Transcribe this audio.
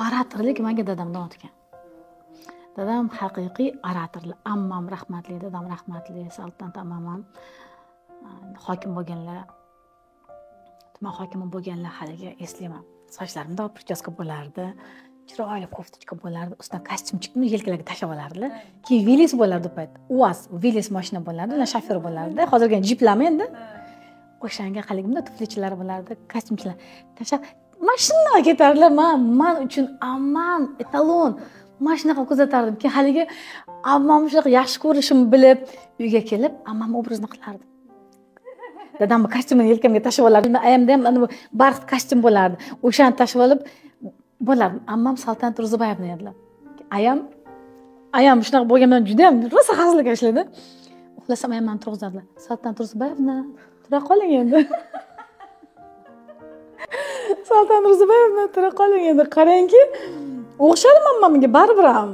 oratorlik menga dadamdan o'tgan. Dadam haqiqiy oratorlar. Ammam rahmatli, dadam rahmatli, Saltanat ammam ham hokim bo'lganlar. Tuman hokimi bo'lganlar haliga eslayman. Sochlarimda prichaska bo'lardi. Chiroyli koftochka bo'lardi. Ustidan kostyumchikni yelkalarga tashab olardilar. Keyin Velis bo'lardi payt. UAZ, Velis mashina bo'lardi, ular shofyor bo'lardi. Hozirgi jiplarmi endi? O'shanga haligimda tuflichilar bo'lardi, kostyumchilar. Tashab mashinaga ketardilar. Men uchun ammam etalon. Mashinaga kuzatardim. Keyin haligi ammam shunaqa yaxshi ko'rishimni bilib, uyga kelib, ammam obrazini qilardim. Dadamning kostyumini yelkamga tashib olardim. Ayamda ham ana bu barq kostyum bo'lardi. O'shani tashib olib bo'lardim. Ammam Saltanat Ro'ziboyevni edilar. Ayam shunaqa bo'lgandan juda ham rosa hazilga ishladi. Uxlasam ayam meni turg'izardilar. Saltanat Ro'ziboyevni tura qoling endi. Saltanat Ro'ziboyevni tura qoling endi. Qarangki, o'xshadim ammamga baribir ham.